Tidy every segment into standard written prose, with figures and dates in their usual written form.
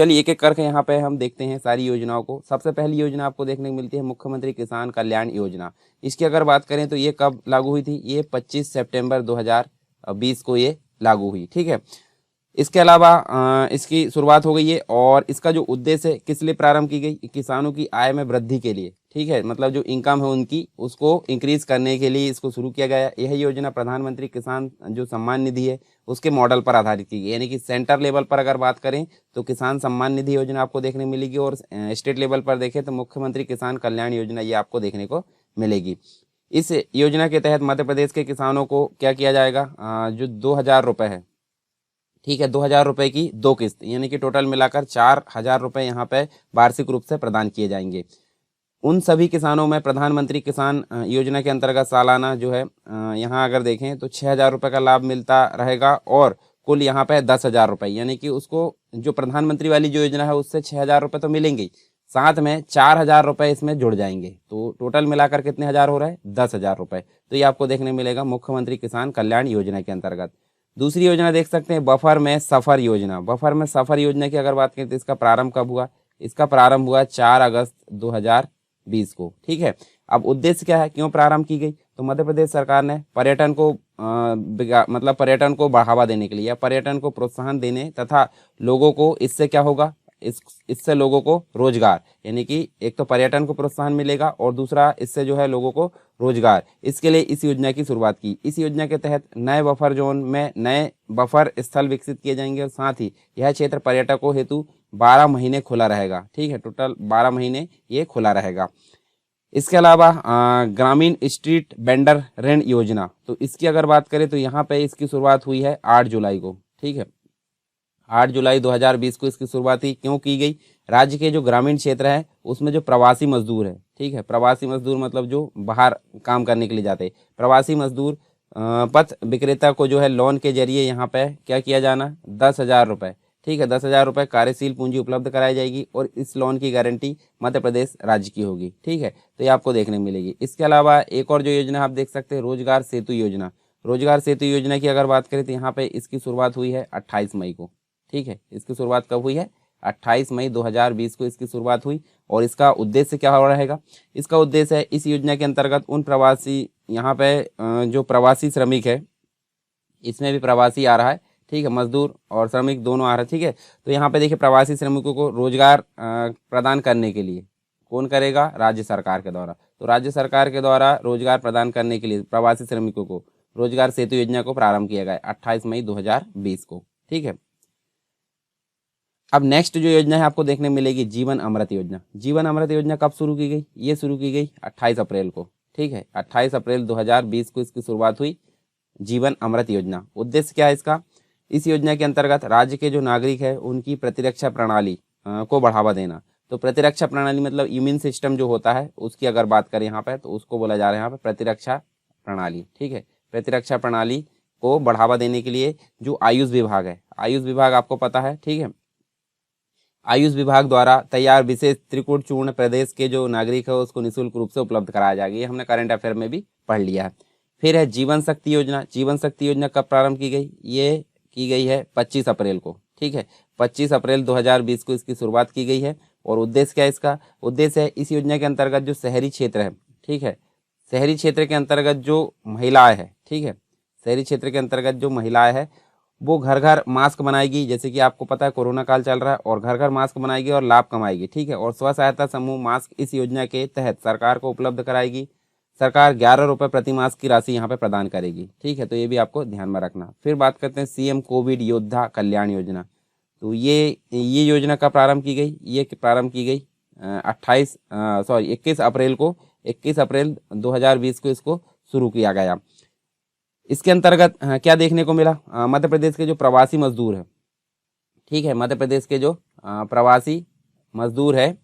चलिए एक एक करके यहाँ पे हम देखते हैं सारी योजनाओं को। सबसे पहली योजना आपको देखने को मिलती है मुख्यमंत्री किसान कल्याण योजना। इसकी अगर बात करें तो ये कब लागू हुई थी, ये 25 सितंबर 2020 को ये लागू हुई। ठीक है, इसके अलावा इसकी शुरुआत हो गई है और इसका जो उद्देश्य है किस लिए प्रारंभ की गई, किसानों की आय में वृद्धि के लिए। ठीक है, मतलब जो इनकम है उनकी उसको इंक्रीज करने के लिए इसको शुरू किया गया। यह योजना प्रधानमंत्री किसान जो सम्मान निधि है उसके मॉडल पर आधारित की गई, यानी कि सेंटर लेवल पर अगर बात करें तो किसान सम्मान निधि योजना आपको देखने मिलेगी और स्टेट लेवल पर देखें तो मुख्यमंत्री किसान कल्याण योजना ये आपको देखने को मिलेगी। इस योजना के तहत मध्य प्रदेश के किसानों को क्या किया जाएगा, जो 2,000 रुपये है, ठीक है, 2,000 रुपये की 2 किस्त, यानी कि टोटल मिलाकर 4,000 रुपये यहाँ पे वार्षिक रूप से प्रदान किए जाएंगे। उन सभी किसानों में प्रधानमंत्री किसान योजना के अंतर्गत सालाना जो है यहाँ अगर देखें तो 6,000 रुपये का लाभ मिलता रहेगा और कुल यहाँ पे 10,000 रुपये, यानी कि उसको जो प्रधानमंत्री वाली जो योजना है उससे 6,000 रुपये तो मिलेंगे, साथ में 4,000 रुपये इसमें जुड़ जाएंगे, तो टोटल मिलाकर कितने हज़ार हो रहा है, 10,000 रुपये। तो ये आपको देखने मिलेगा मुख्यमंत्री किसान कल्याण योजना के अंतर्गत। दूसरी योजना देख सकते हैं बफर में सफर योजना। बफर में सफर योजना की अगर बात करें तो इसका प्रारंभ कब हुआ, इसका प्रारंभ हुआ 4 अगस्त 2020 को। ठीक है, अब उद्देश्य क्या है, क्यों प्रारंभ की गई, तो मध्य प्रदेश सरकार ने पर्यटन को मतलब पर्यटन को बढ़ावा देने के लिए या पर्यटन को प्रोत्साहन देने तथा लोगों को इससे क्या होगा, इससे लोगों को रोजगार, यानी कि एक तो पर्यटन को प्रोत्साहन मिलेगा और दूसरा इससे जो है लोगों को रोजगार, इसके लिए इस योजना की शुरुआत की। इस योजना के तहत नए बफर जोन में नए बफर स्थल विकसित किए जाएंगे और साथ ही यह क्षेत्र पर्यटकों हेतु 12 महीने खुला रहेगा। ठीक है, टोटल 12 महीने ये खुला रहेगा। इसके अलावा ग्रामीण स्ट्रीट वेंडर ऋण योजना, तो इसकी अगर बात करें तो यहाँ पे इसकी शुरुआत हुई है 8 जुलाई को। ठीक है, 8 जुलाई 2020 को इसकी शुरुआत ही क्यों की गई, राज्य के जो ग्रामीण क्षेत्र है उसमें जो प्रवासी मजदूर है, ठीक है, प्रवासी मजदूर मतलब जो बाहर काम करने के लिए जाते हैं, प्रवासी मजदूर पथ विक्रेता को जो है लोन के जरिए यहाँ पे क्या किया जाना, 10,000 रुपये। ठीक है, 10,000 रुपये कार्यशील पूंजी उपलब्ध कराई जाएगी और इस लोन की गारंटी मध्य प्रदेश राज्य की होगी। ठीक है, तो ये आपको देखने मिलेगी। इसके अलावा एक और जो योजना आप देख सकते हैं रोजगार सेतु योजना। रोजगार सेतु योजना की अगर बात करें तो यहाँ पे इसकी शुरुआत हुई है 28 मई को। ठीक है, इसकी शुरुआत कब हुई है, 28 मई 2020 को इसकी शुरुआत हुई और इसका उद्देश्य क्या हो रहेगा, इसका उद्देश्य है इस योजना के अंतर्गत उन प्रवासी यहाँ पे जो प्रवासी श्रमिक है, इसमें भी प्रवासी आ रहा है, ठीक है, मजदूर और श्रमिक दोनों आ रहे हैं। ठीक है, तो यहाँ पे देखिए प्रवासी श्रमिकों को रोजगार प्रदान करने के लिए कौन करेगा, राज्य सरकार के द्वारा। तो राज्य सरकार के द्वारा रोजगार प्रदान करने के लिए प्रवासी श्रमिकों को रोजगार सेतु योजना को प्रारंभ किया गया 28 मई 2020 को। ठीक है, अब नेक्स्ट जो योजना है आपको देखने मिलेगी जीवन अमृत योजना। जीवन अमृत योजना कब शुरू की गई, ये शुरू की गई 28 अप्रैल को। ठीक है, 28 अप्रैल 2020 को इसकी शुरुआत हुई जीवन अमृत योजना। उद्देश्य क्या है इसका, इस योजना के अंतर्गत राज्य के जो नागरिक है उनकी प्रतिरक्षा प्रणाली को बढ़ावा देना। तो प्रतिरक्षा प्रणाली मतलब इम्यून सिस्टम जो होता है उसकी अगर बात करें यहाँ पे तो उसको बोला जा रहा है यहाँ पे प्रतिरक्षा प्रणाली। ठीक है, प्रतिरक्षा प्रणाली को बढ़ावा देने के लिए जो आयुष विभाग है, आयुष विभाग आपको पता है, ठीक है, आयुष विभाग द्वारा तैयार विशेष त्रिकुट चूर्ण प्रदेश के जो नागरिक है उसको निःशुल्क रूप से उपलब्ध कराया जाएगा। ये हमने करंट अफेयर में भी पढ़ लिया है। फिर है जीवन शक्ति योजना। जीवन शक्ति योजना कब प्रारंभ की गई, ये की गई है 25 अप्रैल को। ठीक है, 25 अप्रैल 2020 को इसकी शुरुआत की गई है और उद्देश्य क्या है इसका, उद्देश्य है इस योजना के अंतर्गत जो शहरी क्षेत्र है, ठीक है, शहरी क्षेत्र के अंतर्गत जो महिलाएं है, ठीक है, शहरी क्षेत्र के अंतर्गत जो महिलाएं है वो घर घर मास्क बनाएगी, जैसे कि आपको पता है कोरोना काल चल रहा है, और घर घर मास्क बनाएगी और लाभ कमाएगी। ठीक है, और स्व सहायता समूह मास्क इस योजना के तहत सरकार को उपलब्ध कराएगी। सरकार 11 रुपये प्रति मास्क की राशि यहाँ पे प्रदान करेगी। ठीक है, तो ये भी आपको ध्यान में रखना। फिर बात करते हैं सीएम कोविड योद्धा कल्याण योजना। तो ये योजना का प्रारंभ की गई, ये प्रारंभ की गई 21 अप्रैल को, 21 अप्रैल 2020 को इसको शुरू किया गया। इसके अंतर्गत क्या देखने को मिला, मध्य प्रदेश के जो प्रवासी मजदूर है, ठीक है, मध्य प्रदेश के जो प्रवासी मजदूर है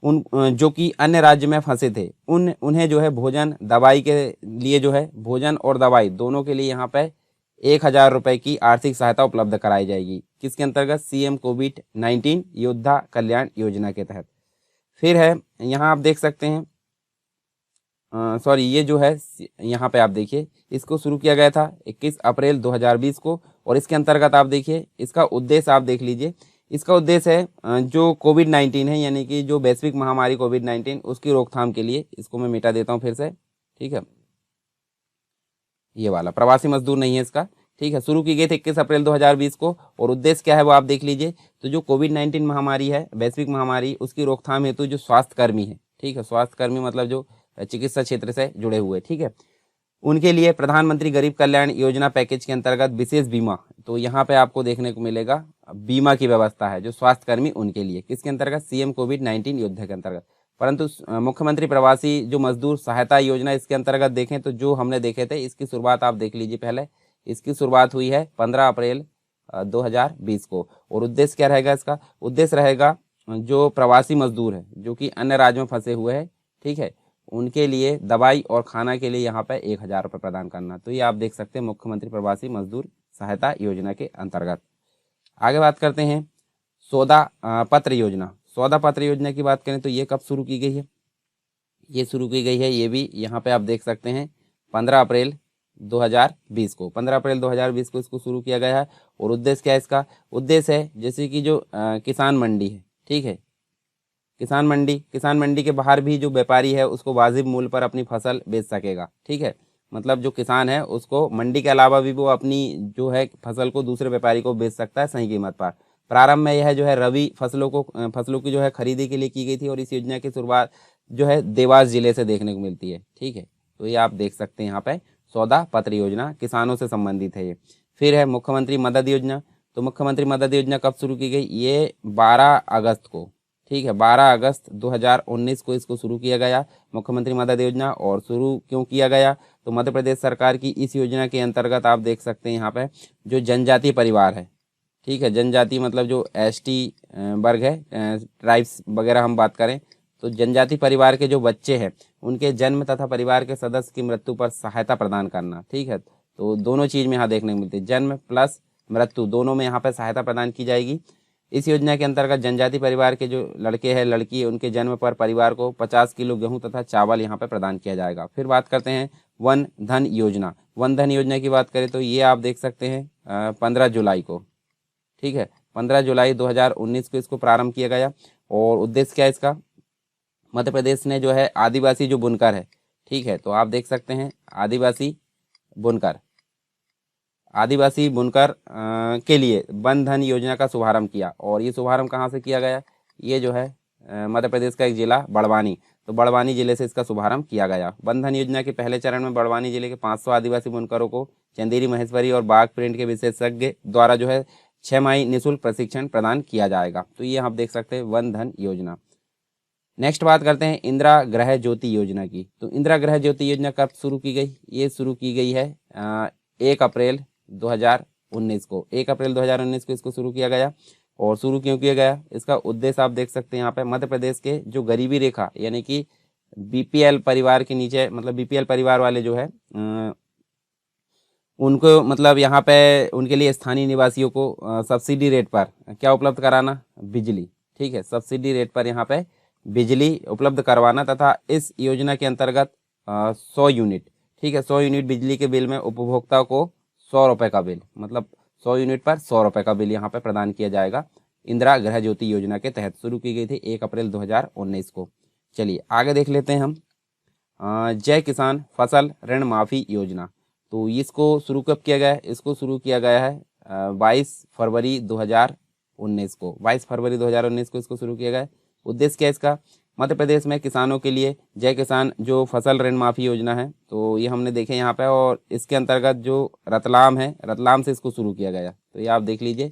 उन जो कि अन्य राज्य में फंसे थे उन्हें जो है भोजन दवाई के लिए जो है भोजन और दवाई दोनों के लिए यहाँ पे 1,000 रुपये की आर्थिक सहायता उपलब्ध कराई जाएगी। किसके अंतर्गत, सीएम कोविड-19 योद्धा कल्याण योजना के तहत। फिर है यहाँ आप देख सकते हैं ये जो है यहाँ पे आप देखिए इसको शुरू किया गया था 21 अप्रैल 2020 को और इसके अंतर्गत आप देखिए इसका उद्देश्य आप देख लीजिए, इसका उद्देश्य है जो कोविड-19 है, यानी कि जो वैश्विक महामारी कोविड-19, उसकी रोकथाम के लिए। इसको मैं मिटा देता हूँ फिर से, ठीक है। ये वाला प्रवासी मजदूर नहीं है इसका, ठीक है। शुरू की गई थी 21 अप्रैल 2020 को, और उद्देश्य क्या है वो आप देख लीजिए। तो जो कोविड-19 महामारी है, वैश्विक महामारी, उसकी रोकथाम हेतु जो स्वास्थ्यकर्मी है, ठीक है, स्वास्थ्यकर्मी मतलब जो चिकित्सा क्षेत्र से जुड़े हुए, ठीक है, उनके लिए प्रधानमंत्री गरीब कल्याण योजना पैकेज के अंतर्गत विशेष बीमा। तो यहाँ पे आपको देखने को मिलेगा बीमा की व्यवस्था है जो स्वास्थ्यकर्मी उनके लिए, किसके अंतर्गत, सीएम कोविड-19 योद्धा के अंतर्गत। परंतु मुख्यमंत्री प्रवासी जो मजदूर सहायता योजना, इसके अंतर्गत देखें तो जो हमने देखे थे, इसकी शुरुआत आप देख लीजिए पहले। इसकी शुरुआत हुई है 15 अप्रैल 2020 को। और उद्देश्य क्या रहेगा इसका, उद्देश्य रहेगा जो प्रवासी मजदूर है जो कि अन्य राज्यों में फंसे हुए हैं, ठीक है, उनके लिए दवाई और खाना के लिए यहाँ पे 1000 रुपये प्रदान करना। तो ये आप देख सकते हैं मुख्यमंत्री प्रवासी मजदूर सहायता योजना के अंतर्गत। आगे बात करते हैं सौदा पत्र योजना। सौदा पत्र योजना की बात करें तो ये कब शुरू की गई है, ये शुरू की गई है, ये भी यहाँ पे आप देख सकते हैं 15 अप्रैल 2020 को। 15 अप्रैल 2020 को इसको शुरू किया गया है। और उद्देश्य क्या है इसका, उद्देश्य है जैसे कि जो किसान मंडी है, ठीक है, किसान मंडी के बाहर भी जो व्यापारी है उसको वाजिब मूल्य पर अपनी फसल बेच सकेगा, ठीक है। मतलब जो किसान है उसको मंडी के अलावा भी वो अपनी जो है फसल को दूसरे व्यापारी को बेच सकता है सही कीमत पर। प्रारंभ में यह जो है रबी फसलों की जो है खरीदी के लिए की गई थी, और इस योजना की शुरुआत जो है देवास जिले से देखने को मिलती है, ठीक है। तो ये आप देख सकते हैं यहाँ पे सौदा पत्र योजना किसानों से संबंधित है ये। फिर है मुख्यमंत्री मदद योजना। तो मुख्यमंत्री मदद योजना कब शुरू की गई, ये 12 अगस्त को, ठीक है, 12 अगस्त 2019 को इसको शुरू किया गया मुख्यमंत्री मदद योजना। और शुरू क्यों किया गया, तो मध्य प्रदेश सरकार की इस योजना के अंतर्गत आप देख सकते हैं यहाँ पे जो जनजातीय परिवार है, ठीक है, जनजाति मतलब जो एसटी वर्ग है, ट्राइब्स वगैरह हम बात करें, तो जनजाति परिवार के जो बच्चे हैं उनके जन्म तथा परिवार के सदस्य की मृत्यु पर सहायता प्रदान करना, ठीक है। तो दोनों चीज़ में यहाँ देखने को मिलती है, जन्म प्लस मृत्यु दोनों में यहाँ पर सहायता प्रदान की जाएगी। इस योजना के अंतर्गत जनजाति परिवार के जो लड़के हैं लड़की है उनके जन्म पर परिवार को 50 किलो गेहूं तथा चावल यहाँ पर प्रदान किया जाएगा। फिर बात करते हैं वन धन योजना। वन धन योजना की बात करें तो ये आप देख सकते हैं 15 जुलाई को, ठीक है, 15 जुलाई 2019 को इसको प्रारंभ किया गया। और उद्देश्य क्या है इसका, मध्य प्रदेश ने जो है आदिवासी जो बुनकर है, ठीक है, तो आप देख सकते हैं आदिवासी बुनकर के लिए वन धन योजना का शुभारंभ किया। और ये शुभारंभ कहाँ से किया गया, ये जो है मध्य प्रदेश का एक जिला बड़वानी, तो बड़वानी जिले से इसका शुभारंभ किया गया। वन धन योजना के पहले चरण में बड़वानी जिले के 500 आदिवासी बुनकरों को चंदेरी महेश्वरी और बाघ प्रिंट के विशेषज्ञ द्वारा जो है 6 माही निःशुल्क प्रशिक्षण प्रदान किया जाएगा। तो ये आप देख सकते हैं वन धन योजना। नेक्स्ट बात करते हैं इंदिरा गृह ज्योति योजना की। तो इंदिरा गृह ज्योति योजना कब शुरू की गई, ये शुरू की गई है 1 अप्रैल 2019 को। 1 अप्रैल 2019 को इसको शुरू किया गया। और शुरू क्यों किया गया, इसका उद्देश्य आप देख सकते हैं यहाँ पे मध्य प्रदेश के जो गरीबी रेखा यानी कि बीपीएल परिवार के नीचे, मतलब बीपीएल परिवार वाले जो है उनको, मतलब यहाँ पे उनके लिए स्थानीय निवासियों को सब्सिडी रेट पर क्या उपलब्ध कराना, बिजली, ठीक है, सब्सिडी रेट पर यहाँ पे बिजली उपलब्ध करवाना। तथा इस योजना के अंतर्गत 100 यूनिट, ठीक है, 100 यूनिट बिजली के बिल में उपभोक्ता को 100 रुपये का बिल, मतलब 100 यूनिट पर 100 रुपये का बिल यहाँ पे प्रदान किया जाएगा। इंदिरा गृह ज्योति योजना के तहत शुरू की गई थी 1 अप्रैल 2019 को। चलिए आगे देख लेते हैं हम जय किसान फसल ऋण माफ़ी योजना। तो इसको शुरू कब किया गया है, इसको शुरू किया गया है 22 फरवरी 2019 को। 22 फरवरी 2019 को इसको शुरू किया गया है। उद्देश्य क्या है इसका, मध्य प्रदेश में किसानों के लिए जय किसान जो फसल ऋण माफ़ी योजना है, तो ये हमने देखे यहाँ पे। और इसके अंतर्गत जो रतलाम है, रतलाम से इसको शुरू किया गया। तो ये आप देख लीजिए,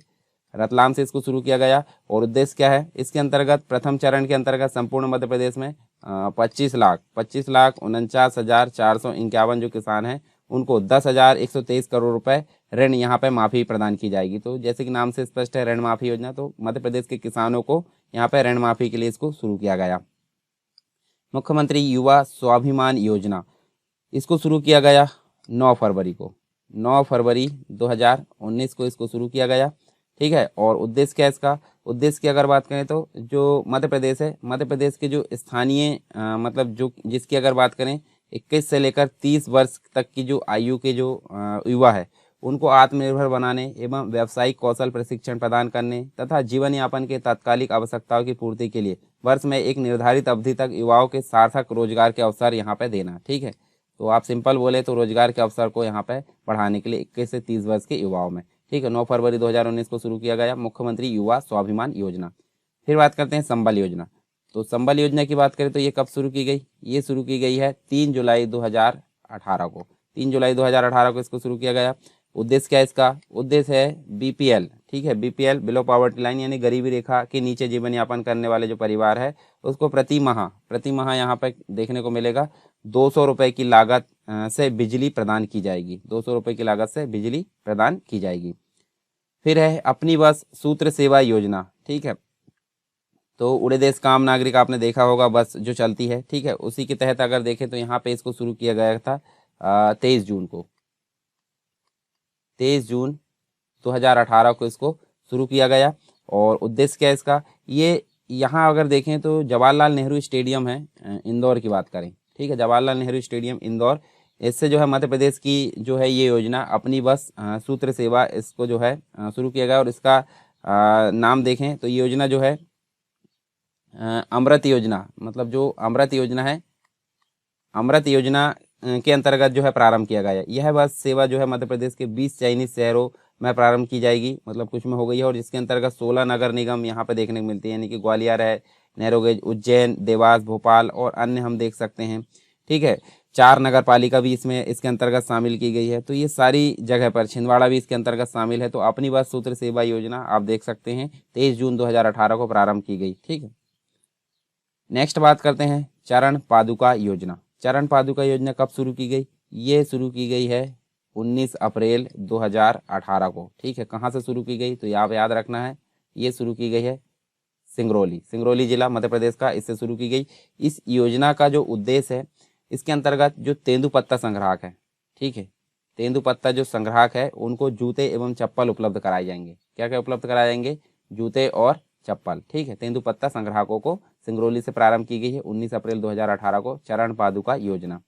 रतलाम से इसको शुरू किया गया। और उद्देश्य क्या है, इसके अंतर्गत प्रथम चरण के अंतर्गत संपूर्ण मध्य प्रदेश में 25,49,451 जो किसान हैं उनको 10,123 करोड़ रुपए ऋण यहाँ पे माफ़ी प्रदान की जाएगी। तो जैसे कि नाम से स्पष्ट है ऋण माफ़ी योजना, तो मध्य प्रदेश के किसानों को यहाँ पे ऋण माफ़ी के लिए इसको शुरू किया गया। मुख्यमंत्री युवा स्वाभिमान योजना, इसको शुरू किया गया 9 फरवरी को। 9 फरवरी 2019 को इसको शुरू किया गया, ठीक है। और उद्देश्य क्या है इसका, उद्देश्य की अगर बात करें तो जो मध्य प्रदेश है, मध्य प्रदेश के जो स्थानीय मतलब जो जिसकी अगर बात करें 21 से लेकर 30 वर्ष तक की जो आयु के जो युवा है उनको आत्मनिर्भर बनाने एवं व्यावसायिक कौशल प्रशिक्षण प्रदान करने तथा जीवन यापन के तात्कालिक आवश्यकताओं की पूर्ति के लिए वर्ष में एक निर्धारित अवधि तक युवाओं के सार्थक रोजगार के अवसर यहाँ पे देना। ठीक है, तो आप सिंपल बोले तो रोजगार के अवसर को यहाँ पे बढ़ाने के लिए 21 से 30 वर्ष के युवाओं में। ठीक है, 9 फरवरी 2019 को शुरू किया गया मुख्यमंत्री युवा स्वाभिमान योजना। फिर बात करते हैं संबल योजना। तो संबल योजना की बात करें तो ये कब शुरू की गई? ये शुरू की गई है 3 जुलाई 2018 को। 3 जुलाई 2018 को इसको शुरू किया गया। उद्देश्य क्या है इसका? उद्देश्य है बीपीएल। ठीक है, बीपीएल बिलो पॉवर्टी लाइन यानी गरीबी रेखा के नीचे जीवन यापन करने वाले जो परिवार है उसको प्रति माह यहाँ पर देखने को मिलेगा 200 रुपये की लागत से बिजली प्रदान की जाएगी। 200 रुपये की लागत से बिजली प्रदान की जाएगी। फिर है अपनी बस सूत्र सेवा योजना। ठीक है, तो उड़े देश का आम नागरिक आपने देखा होगा बस जो चलती है। ठीक है, उसी के तहत अगर देखें तो यहाँ पे इसको शुरू किया गया था 23 जून को। 23 जून 2018 को इसको शुरू किया गया। और उद्देश्य क्या है इसका? ये यहाँ अगर देखें तो जवाहरलाल नेहरू स्टेडियम है इंदौर की बात करें। ठीक है, जवाहरलाल नेहरू स्टेडियम इंदौर, इससे जो है मध्य प्रदेश की जो है ये योजना अपनी बस सूत्र सेवा इसको जो है शुरू किया गया। और इसका नाम देखें तो ये योजना जो है अमृत योजना, मतलब जो अमृत योजना है, अमृत योजना के अंतर्गत जो है प्रारंभ किया गया है। यह बस सेवा जो है मध्य प्रदेश के 20 चयनित शहरों में प्रारंभ की जाएगी, मतलब कुछ में हो गई है। और जिसके अंतर्गत 16 नगर निगम यहाँ पे देखने को मिलती है, यानी कि ग्वालियर है, नैरोगेज, उज्जैन, देवास, भोपाल और अन्य हम देख सकते हैं। ठीक है, 4 नगर पालिका भी इसमें इसके अंतर्गत शामिल की गई है। तो ये सारी जगह पर छिंदवाड़ा भी इसके अंतर्गत शामिल है। तो अपनी बस सूत्र सेवा योजना आप देख सकते हैं 23 जून 2018 को प्रारंभ की गई। ठीक है, नेक्स्ट बात करते हैं चरण पादुका योजना। चरण पादुका योजना कब शुरू की गई? ये शुरू की गई है 19 अप्रैल 2018 को। ठीक है, कहाँ से शुरू की गई? तो यहाँ पे याद रखना है, ये शुरू की गई है सिंगरौली जिला मध्य प्रदेश का, इससे शुरू की गई। इस योजना का जो उद्देश्य है, इसके अंतर्गत जो तेंदुपत्ता संग्राहक है, ठीक है, तेंदुपत्ता जो संग्राहक है उनको जूते एवं चप्पल उपलब्ध कराए जाएंगे। क्या क्या उपलब्ध कराए जाएंगे? जूते और चप्पल। ठीक है, तेंदुपत्ता संग्राहकों को सिंगरौली से प्रारंभ की गई है 19 अप्रैल 2018 को चरण पादुका योजना।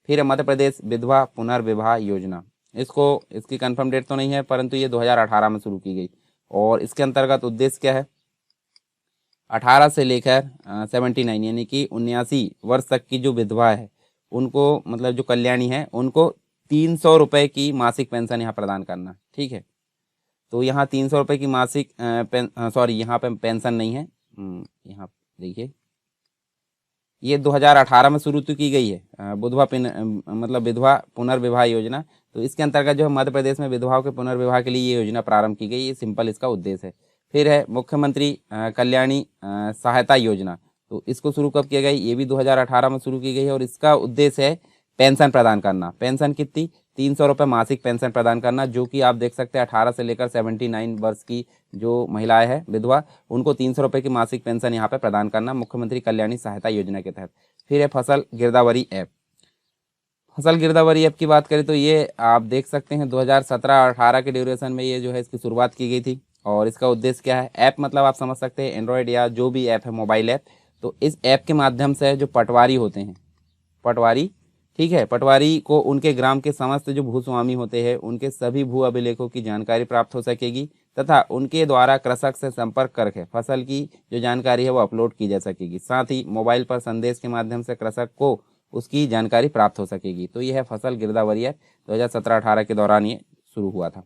फिर है मध्य प्रदेश विधवा पुनर्विवाह योजना। इसकी कंफर्म डेट तो नहीं है, परंतु ये 2018 में शुरू की गई। और इसके अंतर्गत उद्देश्य क्या है? 18 से लेकर 79 यानी कि 79 वर्ष तक की जो विधवा है उनको, मतलब जो कल्याणी है, उनको 300 रुपये की मासिक पेंशन यहाँ प्रदान करना। ठीक है, तो यहाँ 300 रुपये की मासिक यहाँ पे पेंशन नहीं है। यहाँ देखिए, ये 2018 में शुरू तो की गई है मतलब विधवा पुनर्विवाह योजना। तो इसके अंतर्गत जो है मध्य प्रदेश में विधवाओं के पुनर्विवाह के लिए ये योजना प्रारंभ की गई। ये सिंपल इसका उद्देश्य है। फिर है मुख्यमंत्री कल्याणी सहायता योजना। तो इसको शुरू कब किया गया? ये भी 2018 में शुरू की गई है। और इसका उद्देश्य है पेंशन प्रदान करना। पेंशन कितनी? 300 रुपये मासिक पेंशन प्रदान करना, जो कि आप देख सकते हैं 18 से लेकर 79 वर्ष की जो महिलाएं हैं विधवा, उनको 300 रुपये की मासिक पेंशन यहाँ पे प्रदान करना मुख्यमंत्री कल्याणी सहायता योजना के तहत। फिर है फसल गिरदावरी ऐप। फसल गिरदावरी ऐप की बात करें तो ये आप देख सकते हैं 2017-18 के ड्यूरेशन में ये जो है इसकी शुरुआत की गई थी। और इसका उद्देश्य क्या है? ऐप मतलब आप समझ सकते हैं एंड्रॉयड या जो भी ऐप है, मोबाइल ऐप। तो इस ऐप के माध्यम से जो पटवारी होते हैं, पटवारी, ठीक है, पटवारी को उनके ग्राम के समस्त जो भूस्वामी होते हैं उनके सभी भू अभिलेखों की जानकारी प्राप्त हो सकेगी तथा उनके द्वारा कृषक से संपर्क करके फसल की जो जानकारी है वो अपलोड की जा सकेगी। साथ ही मोबाइल पर संदेश के माध्यम से कृषक को उसकी जानकारी प्राप्त हो सकेगी। तो यह है फसल गिरदावरी ऐप, 2017-18 के दौरान ये शुरू हुआ था।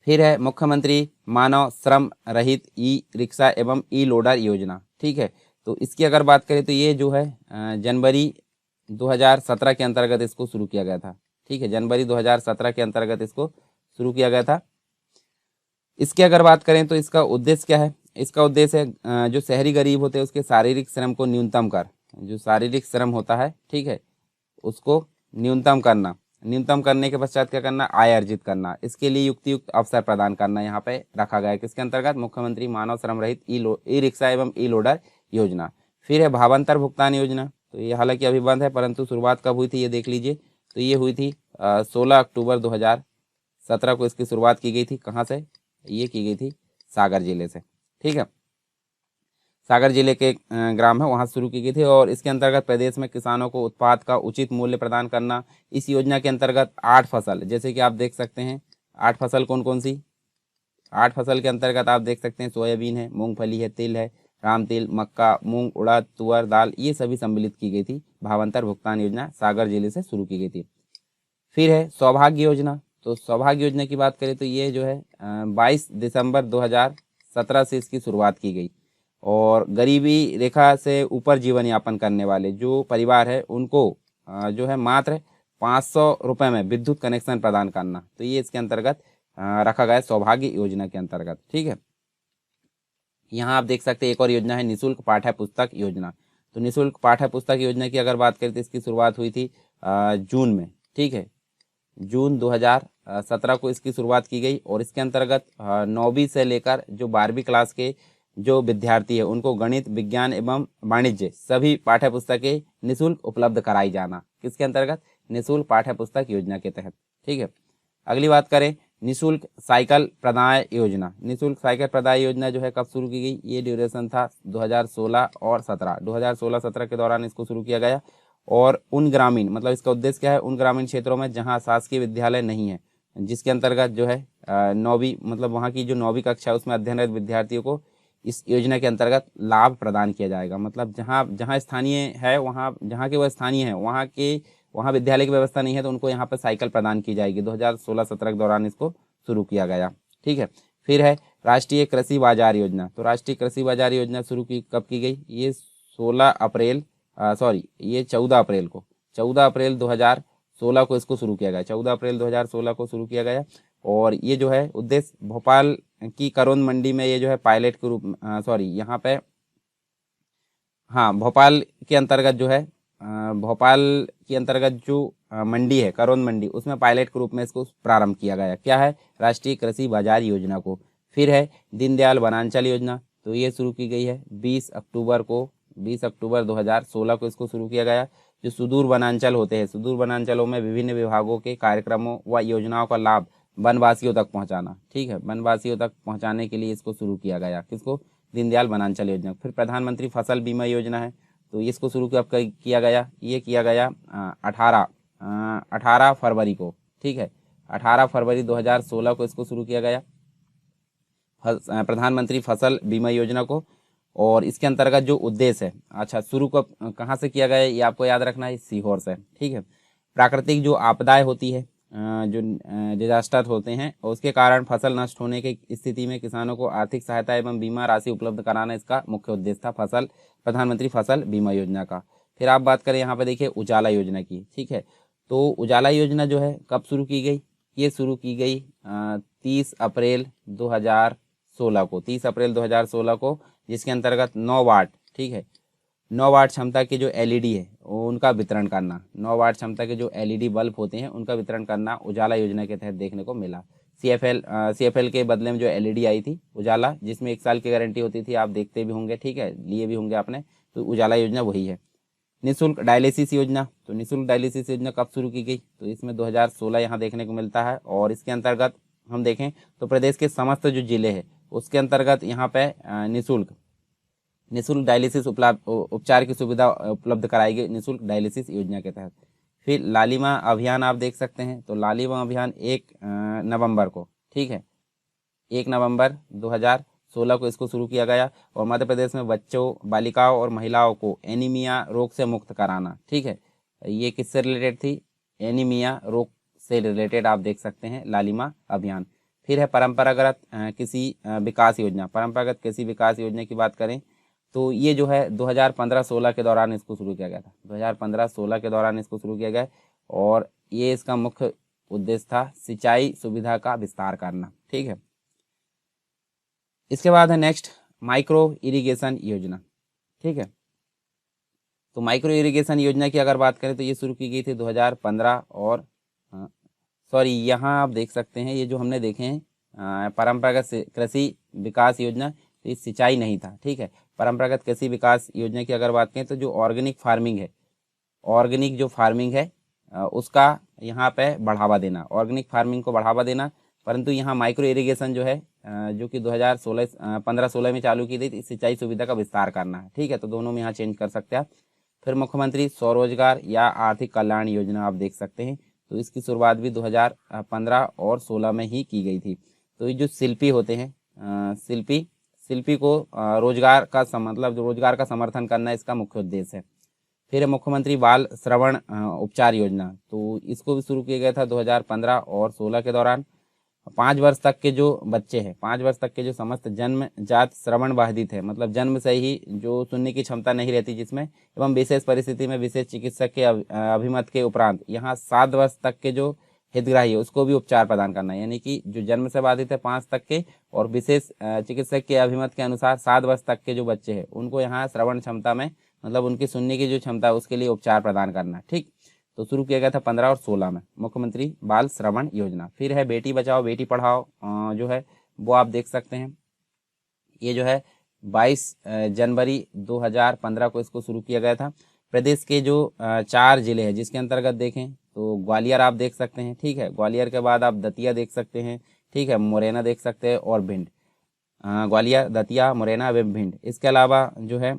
फिर है मुख्यमंत्री मानव श्रम रहित ई रिक्शा एवं ई लोडर योजना। ठीक है, तो इसकी अगर बात करें तो ये जो है जनवरी 2017 के अंतर्गत इसको शुरू किया गया था। ठीक है, जनवरी 2017 के अंतर्गत इसको शुरू किया गया था। इसकी अगर बात करें तो इसका उद्देश्य क्या है? इसका उद्देश्य है जो शहरी गरीब होते हैं उसके शारीरिक श्रम को न्यूनतम कर, जो शारीरिक श्रम होता है, ठीक है, उसको न्यूनतम करना, न्यूनतम करने के पश्चात क्या करना? आय अर्जित करना। इसके लिए युक्तियुक्त अवसर प्रदान करना यहाँ पे रखा गया है। किसके अंतर्गत? मुख्यमंत्री मानव श्रम रहित ई रिक्शा एवं ई लोडर योजना। फिर है भावांतर भुगतान योजना। तो ये हालांकि अभी बंद है, परंतु शुरुआत कब हुई थी ये देख लीजिए। तो ये हुई थी 16 अक्टूबर 2017 को इसकी शुरुआत की गई थी। कहाँ से? ये की गई थी सागर जिले से। ठीक है, सागर जिले के ग्राम है वहाँ शुरू की गई थी। और इसके अंतर्गत प्रदेश में किसानों को उत्पाद का उचित मूल्य प्रदान करना। इस योजना के अंतर्गत 8 फसल, जैसे कि आप देख सकते हैं 8 फसल कौन कौन सी, 8 फसल के अंतर्गत आप देख सकते हैं सोयाबीन है, मूंगफली है, तिल है, राम तिल, मक्का, मूंग, उड़द, तुअर दाल, ये सभी सम्मिलित की गई थी। भावांतर भुगतान योजना सागर जिले से शुरू की गई थी। फिर है सौभाग्य योजना। तो सौभाग्य योजना की बात करें तो ये जो है 22 दिसंबर 2017 से इसकी शुरुआत की गई। और गरीबी रेखा से ऊपर जीवन यापन करने वाले जो परिवार है उनको जो है मात्र 500 रुपये में विद्युत कनेक्शन प्रदान करना। तो ये इसके अंतर्गत रखा गया है सौभाग्य योजना के अंतर्गत। ठीक है, यहाँ आप देख सकते हैं एक और योजना है निःशुल्क पाठ्य पुस्तक योजना। तो निःशुल्क पाठ्य पुस्तक योजना की अगर बात करें तो इसकी शुरुआत हुई थी जून में। ठीक है, जून 2017 को इसकी शुरुआत की गई। और इसके अंतर्गत 9वीं से लेकर जो 12वीं क्लास के जो विद्यार्थी है उनको गणित, विज्ञान एवं वाणिज्य सभी पाठ्य पुस्तकें निःशुल्क उपलब्ध कराई जाना। किसके अंतर्गत? निःशुल्क पाठ्य पुस्तक योजना के तहत। ठीक है, अगली बात करें निःशुल्क साइकिल प्रदाय योजना। निःशुल्क साइकिल प्रदाय योजना जो है कब शुरू की गई? ये ड्यूरेशन था 2016 और 17, 2016-17 के दौरान इसको शुरू किया गया। और उन ग्रामीण, मतलब इसका उद्देश्य क्या है, उन ग्रामीण क्षेत्रों में जहां शासकीय विद्यालय नहीं है, जिसके अंतर्गत जो है 9वीं, मतलब वहां की जो 9वीं कक्षा उसमें अध्ययनरत विद्यार्थियों को इस योजना के अंतर्गत लाभ प्रदान किया जाएगा। मतलब जहां जहां स्थानीय है, वहां जहां के वह स्थानीय है वहां विद्यालय की व्यवस्था नहीं है तो उनको यहाँ पर साइकिल प्रदान की जाएगी। 2016-17 के दौरान इसको शुरू किया गया। ठीक है, फिर है राष्ट्रीय कृषि बाजार योजना। तो राष्ट्रीय कृषि बाजार योजना शुरू की कब की गई? ये 14 अप्रैल को 14 अप्रैल 2016 को इसको शुरू किया गया। 14 अप्रैल 2016 को शुरू किया गया। और ये जो है उद्देश्य भोपाल की करोंद मंडी में ये जो है पायलट के रूप यहाँ पे, हाँ, भोपाल के अंतर्गत जो है भोपाल के अंतर्गत जो मंडी है करोंद मंडी, उसमें पायलट के रूप में इसको प्रारंभ किया गया। क्या है? राष्ट्रीय कृषि बाजार योजना को। फिर है दीनदयाल वनांचल योजना। तो ये शुरू की गई है 20 अक्टूबर 2016 को इसको शुरू किया गया। जो सुदूर वनांचल होते हैं, सुदूर वनांचलों में विभिन्न विभागों के कार्यक्रमों व योजनाओं का लाभ वनवासियों तक पहुंचाना। ठीक है, वनवासियों तक पहुंचाने के लिए इसको शुरू किया गया। किसको? दीनदयाल वनांचल योजना। फिर प्रधानमंत्री फसल बीमा योजना है। तो इसको शुरू कब किया गया? ये किया गया 18 फरवरी को। ठीक है, 18 फरवरी 2016 को इसको शुरू किया गया प्रधानमंत्री फसल बीमा योजना को। और इसके अंतर्गत जो उद्देश्य है, अच्छा, शुरू कहाँ से किया गया ये आपको याद रखना है, सीहोर से। ठीक है, प्राकृतिक जो आपदाएं होती है, जो डिजास्टर होते हैं, और उसके कारण फसल नष्ट होने की स्थिति में किसानों को आर्थिक सहायता एवं बीमा राशि उपलब्ध कराना इसका मुख्य उद्देश्य था प्रधानमंत्री फसल बीमा योजना का। फिर आप बात करें यहाँ पे देखिए उजाला योजना की। ठीक है, तो उजाला योजना जो है कब शुरू की गई? ये शुरू की गई 30 अप्रैल 2016 को, 30 अप्रैल 2016 को, जिसके अंतर्गत 9 वाट, ठीक है, 9 वाट क्षमता के जो एलईडी है उनका वितरण करना, 9 वाट क्षमता के जो एलईडी बल्ब होते हैं उनका वितरण करना उजाला योजना के तहत देखने को मिला। सीएफएल के बदले में जो एलईडी आई थी उजाला, जिसमें 1 साल की गारंटी होती थी, आप देखते भी होंगे, ठीक है, लिए भी होंगे आपने, तो उजाला योजना वही है। निःशुल्क डायलिसिस योजना। तो निःशुल्क डायलिसिस योजना कब शुरू की गई? तो इसमें 2016 यहाँ देखने को मिलता है। और इसके अंतर्गत हम देखें तो प्रदेश के समस्त जो जिले हैं उसके अंतर्गत यहाँ पे निःशुल्क डायलिसिस उपचार की सुविधा उपलब्ध कराई गई निःशुल्क डायलिसिस योजना के तहत। फिर लालिमा अभियान आप देख सकते हैं। तो लालिमा अभियान 1 नवंबर को, ठीक है, 1 नवंबर 2016 को इसको शुरू किया गया। और मध्य प्रदेश में बच्चों, बालिकाओं और महिलाओं को एनीमिया रोग से मुक्त कराना। ठीक है, ये किससे रिलेटेड थी? एनीमिया रोग से रिलेटेड आप देख सकते हैं लालिमा अभियान। फिर है परंपरागत कृषि विकास योजना। परंपरागत कृषि विकास योजना की बात करें तो ये जो है 2015-16 के दौरान इसको शुरू किया गया था। 2015-16 के दौरान इसको शुरू किया गया। और ये इसका मुख्य उद्देश्य था सिंचाई सुविधा का विस्तार करना। ठीक है, इसके बाद है नेक्स्ट माइक्रो इरिगेशन योजना। ठीक है, तो माइक्रो इरिगेशन योजना की अगर बात करें तो ये शुरू की गई थी 2015 और यहाँ आप देख सकते हैं ये जो हमने देखे हैं परंपरागत कृषि विकास योजना, तो ये सिंचाई नहीं था। ठीक है, परंपरागत कृषि विकास योजना की अगर बात करें तो जो ऑर्गेनिक जो फार्मिंग है उसका यहाँ पे बढ़ावा देना, ऑर्गेनिक फार्मिंग को बढ़ावा देना। परंतु यहाँ माइक्रो इरिगेशन जो है जो कि 2015-16 में चालू की गई थी, सिंचाई सुविधा का विस्तार करना है। ठीक है, तो दोनों में यहाँ चेंज कर सकते हैं आप। फिर मुख्यमंत्री स्वरोजगार या आर्थिक कल्याण योजना आप देख सकते हैं, तो इसकी शुरुआत भी 2015 और 16 में ही की गई थी। तो ये जो शिल्पी होते हैं, शिल्पी को रोजगार का मतलब रोजगार का समर्थन करना इसका मुख्य उद्देश्य है। फिर है मुख्यमंत्री बाल श्रवण उपचार योजना, तो इसको भी शुरू किया गया था 2015 और 16 के दौरान। 5 वर्ष तक के जो बच्चे हैं, 5 वर्ष तक के जो समस्त जन्मजात श्रवण बाधित है, मतलब जन्म से ही जो सुनने की क्षमता नहीं रहती जिसमें, एवं विशेष परिस्थिति में विशेष चिकित्सक के अभिमत के उपरांत यहाँ 7 वर्ष तक के जो हितग्राही है उसको भी उपचार प्रदान करना है। यानी कि जो जन्म से बाधित है 5 तक के, और विशेष चिकित्सक के अभिमत के अनुसार 7 वर्ष तक के जो बच्चे हैं उनको यहाँ श्रवण क्षमता में, मतलब उनकी सुनने की जो क्षमता है उसके लिए उपचार प्रदान करना है। ठीक, तो शुरू किया गया था 15 और 16 में मुख्यमंत्री बाल श्रवण योजना। फिर है बेटी बचाओ बेटी पढ़ाओ, जो है वो आप देख सकते हैं। ये जो है 22 जनवरी 2015 को इसको शुरू किया गया था। प्रदेश के जो 4 जिले हैं जिसके अंतर्गत देखें तो ग्वालियर आप देख सकते हैं। ठीक है, ग्वालियर के बाद आप दतिया देख सकते हैं। ठीक है, मुरैना देख सकते हैं और भिंड। ग्वालियर, दतिया, मुरैना एवं भिंड। इसके अलावा जो है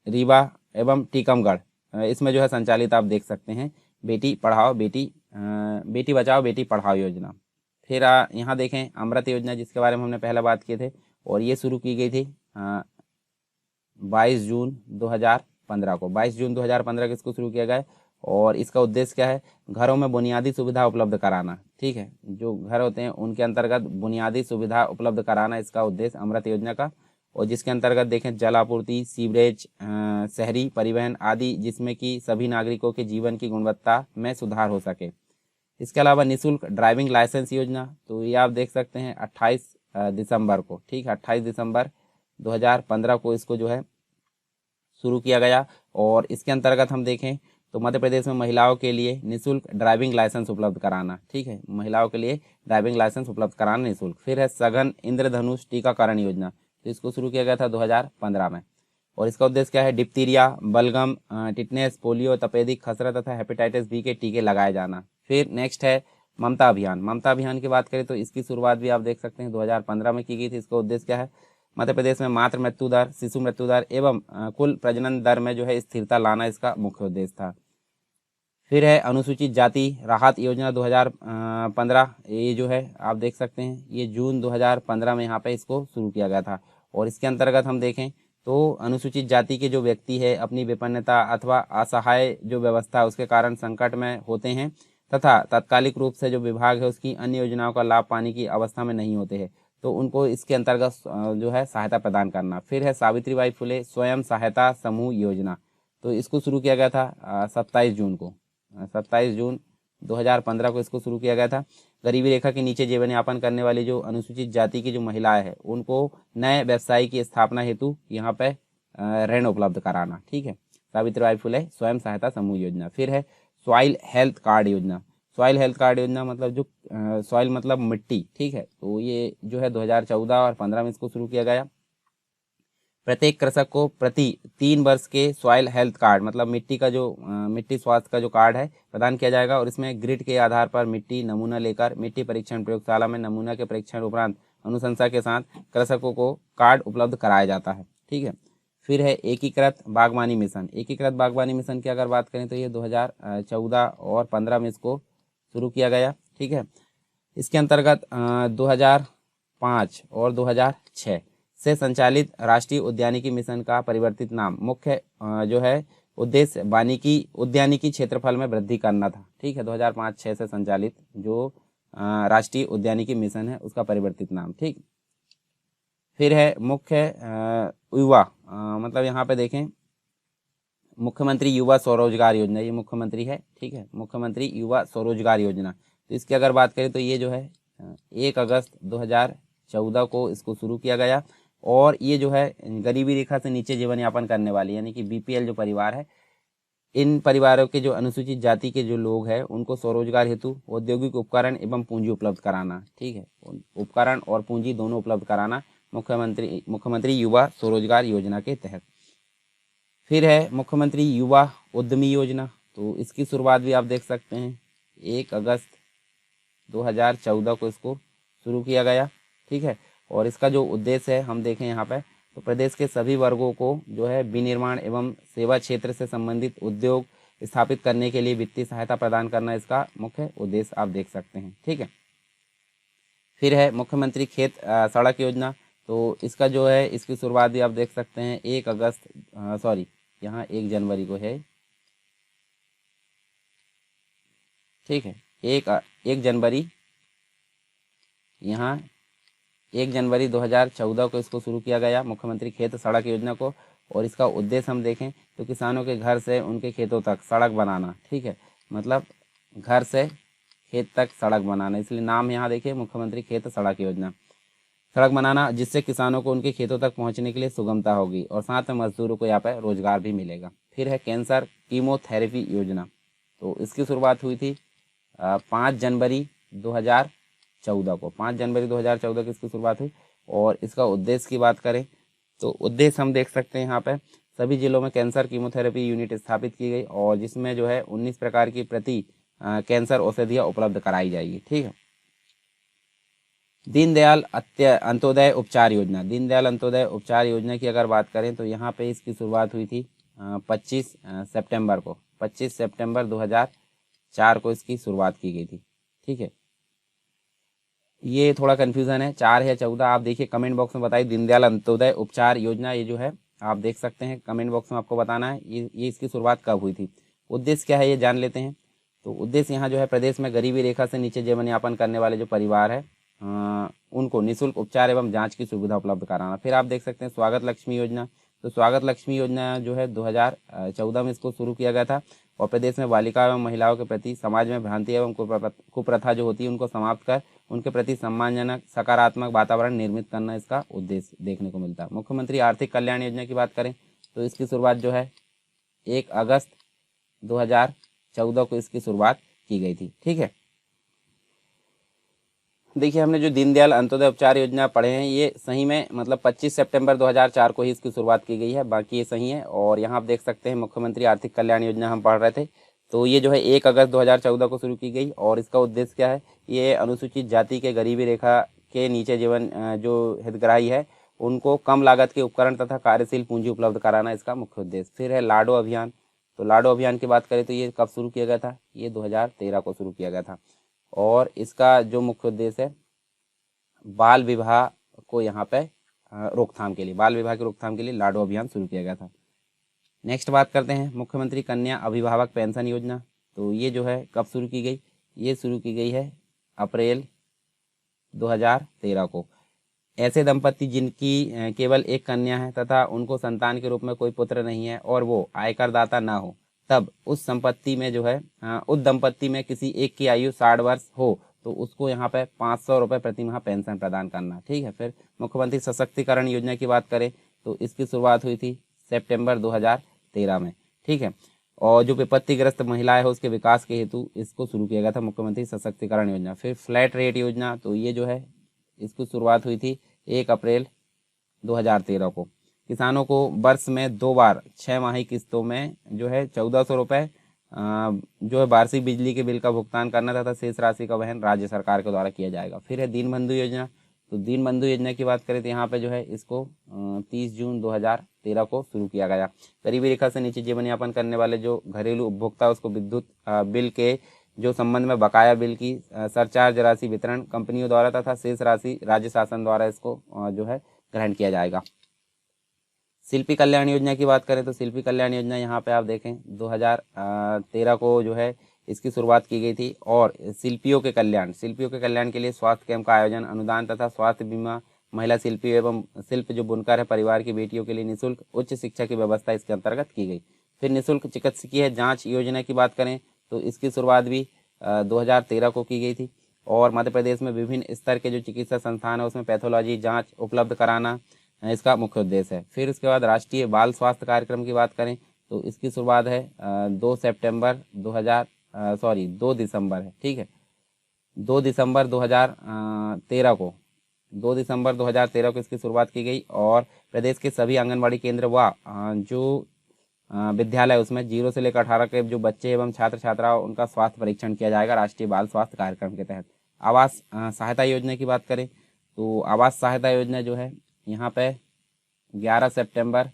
रीवा एवं टीकमगढ़, इसमें जो है संचालित आप देख सकते हैं बेटी पढ़ाओ बेटी बचाओ बेटी पढ़ाओ योजना। फिर यहाँ देखें अमृत योजना, जिसके बारे में हमने पहले बात किए थे, और ये शुरू की गई थी 22 जून 2015 को। 22 जून 2015 को इसको शुरू किया गया, और इसका उद्देश्य क्या है? घरों में बुनियादी सुविधा उपलब्ध कराना। ठीक है, जो घर होते हैं उनके अंतर्गत बुनियादी सुविधा उपलब्ध कराना इसका उद्देश्य अमृत योजना का। और जिसके अंतर्गत देखें जल आपूर्ति, सीवरेज, शहरी परिवहन आदि, जिसमें कि सभी नागरिकों के जीवन की गुणवत्ता में सुधार हो सके। इसके अलावा निःशुल्क ड्राइविंग लाइसेंस योजना, तो ये आप देख सकते हैं 28 दिसंबर को। ठीक है, 28 दिसंबर 2015 को इसको जो है शुरू किया गया। और इसके अंतर्गत हम देखें तो मध्य प्रदेश में महिलाओं के लिए निःशुल्क ड्राइविंग लाइसेंस उपलब्ध कराना। ठीक है, महिलाओं के लिए ड्राइविंग लाइसेंस उपलब्ध कराना निःशुल्क। फिर है सघन इंद्रधनुष टीकाकरण योजना, तो इसको शुरू किया गया था 2015 में। और इसका उद्देश्य क्या है? डिप्थीरिया, बलगम, टिटनेस, पोलियो, तपेदिक, खसरा तथा हेपेटाइटिस बी के टीके लगाए जाना। फिर नेक्स्ट है ममता अभियान। ममता अभियान की बात करें तो इसकी शुरुआत भी आप देख सकते हैं 2015 में की गई थी। इसका उद्देश्य क्या है? मध्य प्रदेश में मातृ मृत्यु दर, शिशु मृत्यु दर एवं कुल प्रजनन दर में जो है स्थिरता लाना इसका मुख्य उद्देश्य था। फिर है अनुसूचित जाति राहत योजना 2015, ये जो है आप देख सकते हैं ये जून 2015 में यहाँ पे इसको शुरू किया गया था। और इसके अंतर्गत हम देखें तो अनुसूचित जाति के जो व्यक्ति है अपनी विपन्नता अथवा असहाय जो व्यवस्था है उसके कारण संकट में होते हैं तथा तात्कालिक रूप से जो विभाग है उसकी अन्य योजनाओं का लाभ पाने की अवस्था में नहीं होते हैं, तो उनको इसके अंतर्गत जो है सहायता प्रदान करना। फिर है सावित्रीबाई फुले स्वयं सहायता समूह योजना, तो इसको शुरू किया गया था 27 जून को। 27 जून 2015 को इसको शुरू किया गया था। गरीबी रेखा के नीचे जीवन यापन करने वाली जो अनुसूचित जाति की जो महिलाएं हैं उनको नए व्यवसाय की स्थापना हेतु यहाँ पे ऋण उपलब्ध कराना। ठीक है, सावित्रीबाई फुले स्वयं सहायता समूह योजना। फिर है सॉइल हेल्थ कार्ड योजना। सॉइल हेल्थ कार्ड योजना मतलब जो सॉइल मतलब मिट्टी। ठीक है, तो ये जो है 2014 और 15 में इसको शुरू किया गया। प्रत्येक कृषक को प्रति 3 वर्ष के सॉइल हेल्थ कार्ड मतलब मिट्टी का जो मिट्टी स्वास्थ्य का जो कार्ड है प्रदान किया जाएगा। और इसमें ग्रिड के आधार पर मिट्टी नमूना लेकर मिट्टी परीक्षण प्रयोगशाला में नमूना के परीक्षण उपरांत अनुशंसा के साथ कृषकों को कार्ड उपलब्ध कराया जाता है। ठीक है, फिर है एकीकृत बागवानी मिशन। एकीकृत बागवानी मिशन की अगर बात करें तो ये 2014 और 15 में इसको शुरू किया गया। ठीक है, इसके अंतर्गत 2005 और 2006 से संचालित राष्ट्रीय उद्यानिकी मिशन का परिवर्तित नाम मुख्य जो है उद्देश्य उद्यानिकी क्षेत्रफल में वृद्धि करना था। ठीक है, 2005-6 से संचालित जो राष्ट्रीय उद्यानिकी मिशन है उसका परिवर्तित नाम। ठीक, फिर है मुख्य युवा मतलब यहाँ पे देखें मुख्यमंत्री युवा स्वरोजगार योजना, ये मुख्यमंत्री है। ठीक है, मुख्यमंत्री युवा स्वरोजगार योजना। तो इसकी अगर बात करें तो ये जो है 1 अगस्त 2014 को इसको शुरू किया गया। और ये जो है गरीबी रेखा से नीचे जीवन यापन करने वाली यानी कि बीपीएल जो परिवार है, इन परिवारों के जो अनुसूचित जाति के जो लोग हैं उनको स्वरोजगार हेतु औद्योगिक उपकरण एवं पूंजी उपलब्ध कराना। ठीक है, उपकरण और पूंजी दोनों उपलब्ध कराना मुख्यमंत्री युवा स्वरोजगार योजना के तहत। फिर है मुख्यमंत्री युवा उद्यमी योजना। तो इसकी शुरुआत भी आप देख सकते हैं 1 अगस्त 2014 को इसको शुरू किया गया। ठीक है। और इसका जो उद्देश्य है हम देखें यहाँ पे, तो प्रदेश के सभी वर्गों को जो है विनिर्माण एवं सेवा क्षेत्र से संबंधित उद्योग स्थापित करने के लिए वित्तीय सहायता प्रदान करना इसका मुख्य उद्देश्य आप देख सकते हैं, ठीक है। फिर है मुख्यमंत्री खेत सड़क योजना। तो इसका जो है इसकी शुरुआत भी आप देख सकते हैं 1 अगस्त सॉरी यहाँ 1 जनवरी को है, ठीक है। 1 जनवरी यहाँ 1 जनवरी 2014 को इसको शुरू किया गया मुख्यमंत्री खेत सड़क योजना को। और इसका उद्देश्य हम देखें तो किसानों के घर से उनके खेतों तक सड़क बनाना, ठीक है। मतलब घर से खेत तक सड़क बनाना, इसलिए नाम यहाँ देखिए मुख्यमंत्री खेत सड़क योजना। सड़क बनाना जिससे किसानों को उनके खेतों तक पहुँचने के लिए सुगमता होगी और साथ में मजदूरों को यहाँ पर रोजगार भी मिलेगा। फिर है कैंसर कीमोथेरेपी योजना। तो इसकी शुरुआत हुई थी 5 जनवरी 2014 को, 5 जनवरी 2014 की इसकी शुरुआत हुई। और इसका उद्देश्य की बात करें तो उद्देश्य हम देख सकते हैं यहाँ पे सभी जिलों में कैंसर कीमोथेरेपी यूनिट स्थापित की गई और जिसमें जो है 19 प्रकार की प्रति कैंसर औषधियाँ उपलब्ध कराई जाएगी, ठीक है। दीनदयाल अंत्योदय उपचार योजना। दीनदयाल अंत्योदय उपचार योजना की अगर बात करें तो यहाँ पे इसकी शुरुआत हुई थी 25 सितंबर को, 25 सितंबर 2004 को इसकी शुरुआत की गई थी, ठीक है। ये थोड़ा कन्फ्यूज़न है 4 है 14, आप देखिए कमेंट बॉक्स में बताइए। दीनदयाल अंत्योदय उपचार योजना ये जो है आप देख सकते हैं, कमेंट बॉक्स में आपको बताना है ये इसकी शुरुआत कब हुई थी। उद्देश्य क्या है ये जान लेते हैं। तो उद्देश्य यहाँ जो है प्रदेश में गरीबी रेखा से नीचे जीवन यापन करने वाले जो परिवार है उनको निःशुल्क उपचार एवं जांच की सुविधा उपलब्ध कराना। फिर आप देख सकते हैं स्वागत लक्ष्मी योजना। तो स्वागत लक्ष्मी योजना जो है 2014 में इसको शुरू किया गया था और प्रदेश में बालिका एवं महिलाओं के प्रति समाज में भ्रांति एवं कुप्रथा जो होती है उनको समाप्त कर उनके प्रति सम्मानजनक सकारात्मक वातावरण निर्मित करना इसका उद्देश्य देखने को मिलता है। मुख्यमंत्री आर्थिक कल्याण योजना की बात करें तो इसकी शुरुआत जो है 1 अगस्त 2014 को इसकी शुरुआत की गई थी, ठीक है। देखिए हमने जो दीनदयाल अंत्योदय उपचार योजना पढ़े हैं ये सही में मतलब 25 सितंबर 2004 को ही इसकी शुरुआत की गई है, बाकी ये सही है। और यहाँ आप देख सकते हैं मुख्यमंत्री आर्थिक कल्याण योजना हम पढ़ रहे थे, तो ये जो है 1 अगस्त 2014 को शुरू की गई और इसका उद्देश्य क्या है, ये अनुसूचित जाति के गरीबी रेखा के नीचे जीवन जो हितग्राही है उनको कम लागत के उपकरण तथा कार्यशील पूंजी उपलब्ध कराना इसका मुख्य उद्देश्य। फिर है लाडो अभियान। तो लाडो अभियान की बात करें तो ये कब शुरू किया गया था, ये 2013 को शुरू किया गया था और इसका जो मुख्य उद्देश्य है बाल विवाह को यहाँ पे रोकथाम के लिए, बाल विवाह की रोकथाम के लिए लाडो अभियान शुरू किया गया था। नेक्स्ट बात करते हैं मुख्यमंत्री कन्या अभिभावक पेंशन योजना। तो ये जो है कब शुरू की गई, ये शुरू की गई है अप्रैल 2013 को। ऐसे दंपत्ति जिनकी केवल एक कन्या है तथा उनको संतान के रूप में कोई पुत्र नहीं है और वो आयकरदाता ना हो, तब उस संपत्ति में जो है उस दंपत्ति में किसी एक की आयु 60 वर्ष हो तो उसको यहाँ पे 500 रुपये प्रति माह पेंशन प्रदान करना, ठीक है। फिर मुख्यमंत्री सशक्तिकरण योजना की बात करें तो इसकी शुरुआत हुई थी सितंबर 2013 में, ठीक है। और जो विपत्तिग्रस्त महिलाएं है उसके विकास के हेतु इसको शुरू किया गया था मुख्यमंत्री सशक्तिकरण योजना। फिर फ्लैट रेट योजना, तो ये जो है इसकी शुरुआत हुई थी 1 अप्रैल 2013 को। किसानों को वर्ष में 2 बार 6 माही किस्तों में जो है 1400 रुपये जो है वार्षिक बिजली के बिल का भुगतान करना तथा शेष राशि का वहन राज्य सरकार के द्वारा किया जाएगा। फिर है दीनबंधु योजना। तो दीनबंधु योजना की बात करें तो यहाँ पे जो है इसको 30 जून 2013 को शुरू किया गया। गरीबी रेखा से नीचे जीवन यापन करने वाले जो घरेलू उपभोक्ता उसको विद्युत बिल के जो संबंध में बकाया बिल की सरचार्ज राशि वितरण कंपनियों द्वारा तथा शेष राशि राज्य शासन द्वारा इसको जो है ग्रहण किया जाएगा। शिल्पी कल्याण योजना की बात करें तो शिल्पी कल्याण योजना यहाँ पे आप देखें 2013 को जो है इसकी शुरुआत की गई थी और शिल्पियों के कल्याण के लिए स्वास्थ्य कैंप का आयोजन, अनुदान तथा स्वास्थ्य बीमा, महिला शिल्पी एवं शिल्प जो बुनकर है परिवार की बेटियों के लिए निःशुल्क उच्च शिक्षा की व्यवस्था इसके अंतर्गत की गई। फिर निःशुल्क चिकित्सकीय जाँच योजना की बात करें तो इसकी शुरुआत भी 2013 को की गई थी और मध्य प्रदेश में विभिन्न स्तर के जो चिकित्सा संस्थान है उसमें पैथोलॉजी जांच उपलब्ध कराना इसका मुख्य उद्देश्य है। फिर उसके बाद राष्ट्रीय बाल स्वास्थ्य कार्यक्रम की बात करें तो इसकी शुरुआत है 2 दिसंबर है, ठीक है, 2 दिसंबर 2013 को 2 दिसंबर 2013 को इसकी शुरुआत की गई और प्रदेश के सभी आंगनबाड़ी केंद्र व जो विद्यालय उसमें 0 से लेकर 18 के जो बच्चे एवं छात्र छात्राओं उनका स्वास्थ्य परीक्षण किया जाएगा राष्ट्रीय बाल स्वास्थ्य कार्यक्रम के तहत। आवास सहायता योजना की बात करें तो आवास सहायता योजना जो है यहाँ पे 11 सितंबर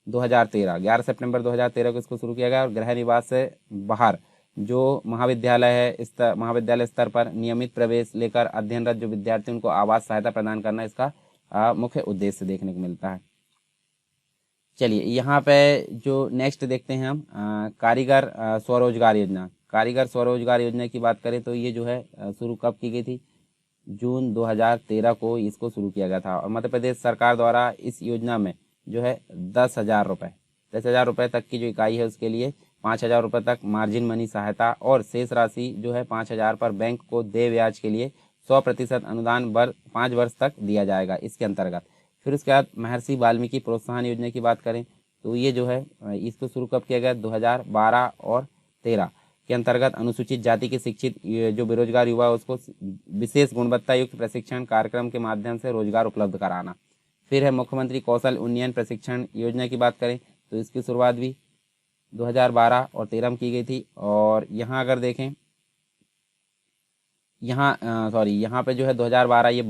2013 को इसको शुरू किया गया। और गृह निवास से बाहर जो महाविद्यालय है, महाविद्यालय स्तर पर नियमित प्रवेश लेकर अध्ययनरत जो विद्यार्थी उनको आवास सहायता प्रदान करना इसका मुख्य उद्देश्य देखने को मिलता है। चलिए यहाँ पे जो नेक्स्ट देखते हैं हम कारीगर स्वरोजगार योजना। कारीगर स्वरोजगार योजना की बात करें तो ये जो है शुरू कब की गई थी? जून 2013 को इसको शुरू किया गया था। और मध्य प्रदेश सरकार द्वारा इस योजना में जो है 10,000 रुपये तक की जो इकाई है उसके लिए 5,000 रुपये तक मार्जिन मनी सहायता और शेष राशि जो है 5,000 पर बैंक को देय ब्याज के लिए 100% अनुदान 5 वर्ष तक दिया जाएगा इसके अंतर्गत। फिर उसके बाद महर्षि वाल्मीकि प्रोत्साहन योजना की बात करें तो ये जो है इसको शुरू कब किया गया? 2012 और 13 के अंतर्गत अनुसूचित जाति के शिक्षित जो बेरोजगार युवा है उसको विशेष गुणवत्ता युक्त प्रशिक्षण कार्यक्रम के माध्यम से रोजगार उपलब्ध कराना। फिर है मुख्यमंत्री कौशल उन्नयन प्रशिक्षण योजना की बात करें तो इसकी शुरुआत भी 2012 और 13 में की गई थी। और यहाँ अगर देखें यहाँ पे जो है 2012 ये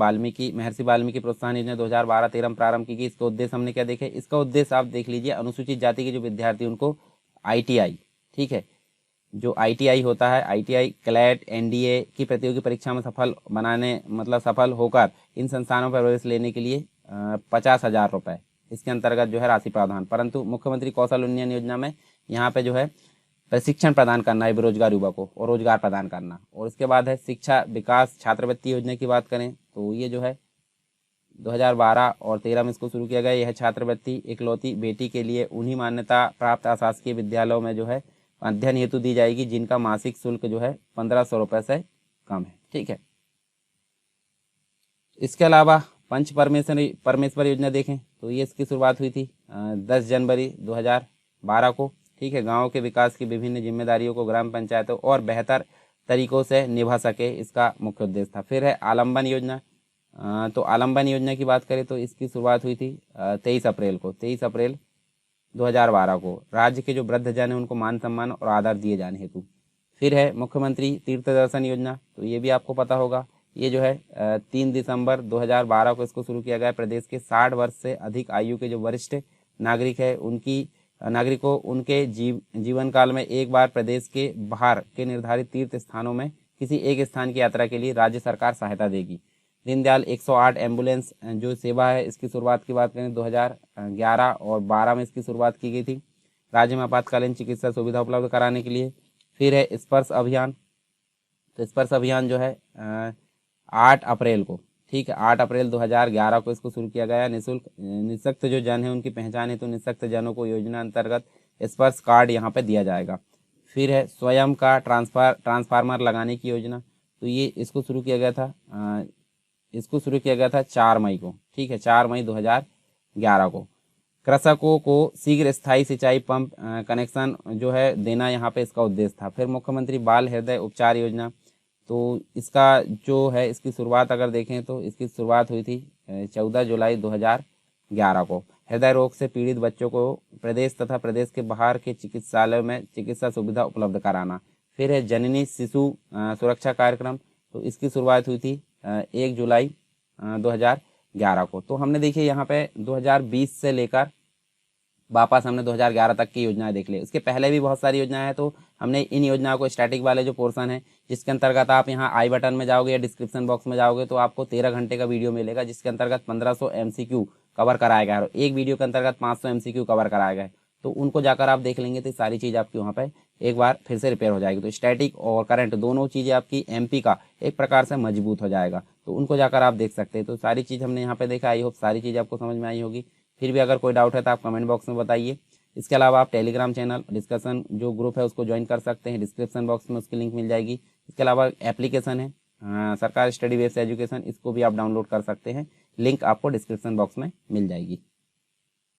महर्षि वाल्मीकि प्रोत्साहन योजना 2012-13 में प्रारंभ की गई। इसका उद्देश्य हमने क्या देखे? इसका उद्देश्य आप देख लीजिए, अनुसूचित जाति के जो विद्यार्थी उनको ITI, ठीक है, जो ITI होता है, ITI क्लैट NDA की प्रतियोगी परीक्षा में सफल होकर इन संस्थानों पर प्रवेश लेने के लिए 50,000 रुपये इसके अंतर्गत जो है राशि प्रावधान। परंतु मुख्यमंत्री कौशल उन्नयन योजना में यहाँ पे जो है प्रशिक्षण प्रदान करना है बेरोजगार युवा को और रोजगार प्रदान करना। और इसके बाद है शिक्षा विकास छात्रवृत्ति योजना की बात करें तो ये जो है 2012 और 13 में इसको शुरू किया गया। यह छात्रवृत्ति इकलौती बेटी के लिए उन्हीं मान्यता प्राप्त अशासकीय विद्यालयों में जो है अध्ययन हेतु दी जाएगी जिनका मासिक शुल्क जो है 1,500 रुपये से कम है, ठीक है। इसके अलावा पंच परमेश्वर योजना देखें तो ये इसकी शुरुआत हुई थी 10 जनवरी 2012 को, ठीक है। गाँव के विकास की विभिन्न जिम्मेदारियों को ग्राम पंचायतों और बेहतर तरीकों से निभा सके, इसका मुख्य उद्देश्य था। फिर है आलम्बन योजना। तो आलम्बन योजना की बात करें तो इसकी शुरुआत हुई थी 23 अप्रैल 2012 को। राज्य के जो वृद्धजन हैं उनको मान सम्मान और आदर दिए जाने हेतु। फिर है मुख्यमंत्री तीर्थ दर्शन योजना, तो ये भी आपको पता होगा। ये जो है 3 दिसंबर 2012 को इसको शुरू किया गया। प्रदेश के 60 वर्ष से अधिक आयु के जो वरिष्ठ नागरिक है नागरिकों उनके जीवन काल में एक बार प्रदेश के बाहर के निर्धारित तीर्थ स्थानों में किसी एक स्थान की यात्रा के लिए राज्य सरकार सहायता देगी। दीनदयाल 108 एम्बुलेंस जो सेवा है इसकी शुरुआत की बात करें 2011 और 12 में इसकी शुरुआत की गई थी राज्य में आपातकालीन चिकित्सा सुविधा उपलब्ध कराने के लिए। फिर है स्पर्श अभियान। तो स्पर्श अभियान जो है 8 अप्रैल को, ठीक है, 8 अप्रैल 2011 को इसको शुरू किया गया। निःशक्त जो जन है उनकी पहचान है तो निःशक्त जनों को योजना अंतर्गत स्पर्श कार्ड यहाँ पे दिया जाएगा। फिर है स्वयं का ट्रांसफार्मर लगाने की योजना। तो ये इसको शुरू किया गया था 4 मई को, ठीक है, 4 मई 2011 को। कृषकों को शीघ्र स्थायी सिंचाई पंप कनेक्शन जो है देना यहाँ पे इसका उद्देश्य था। फिर मुख्यमंत्री बाल हृदय उपचार योजना। तो इसका जो है इसकी शुरुआत अगर देखें तो इसकी शुरुआत हुई थी 14 जुलाई 2011 को। हृदय रोग से पीड़ित बच्चों को प्रदेश तथा प्रदेश के बाहर के चिकित्सालयों में चिकित्सा सुविधा उपलब्ध कराना। फिर है जननी शिशु सुरक्षा कार्यक्रम। तो इसकी शुरुआत हुई थी 1 जुलाई 2011 को। तो हमने देखिए यहाँ पे 2020 से लेकर वापस हमने 2011 तक की योजनाएं देख ली। इसके पहले भी बहुत सारी योजनाएं हैं। तो हमने इन योजनाओं को स्टैटिक वाले जो पोर्शन है जिसके अंतर्गत आप यहाँ आई बटन में जाओगे या डिस्क्रिप्शन बॉक्स में जाओगे तो आपको 13 घंटे का वीडियो मिलेगा जिसके अंतर्गत 1500 MCQ कवर कराया गया है। एक वीडियो के अंतर्गत 500 MCQ कवर कराया गया है। तो उनको जाकर आप देख लेंगे तो सारी चीज़ आपकी वहाँ पर एक बार फिर से रिपेयर हो जाएगी। तो स्टैटिक और करंट दोनों चीज़ें आपकी MP का एक प्रकार से मजबूत हो जाएगा। तो उनको जाकर आप देख सकते हैं। तो सारी चीज़ हमने यहाँ पे देखा। आई होप सारी चीज़ आपको समझ में आई होगी। फिर भी अगर कोई डाउट है तो आप कमेंट बॉक्स में बताइए। इसके अलावा आप टेलीग्राम चैनल डिस्कशन जो ग्रुप है उसको ज्वाइन कर सकते हैं, डिस्क्रिप्शन बॉक्स में उसकी लिंक मिल जाएगी। इसके अलावा एप्लीकेशन है सरकार स्टडी बेस्ड एजुकेशन, इसको भी आप डाउनलोड कर सकते हैं, लिंक आपको डिस्क्रिप्शन बॉक्स में मिल जाएगी।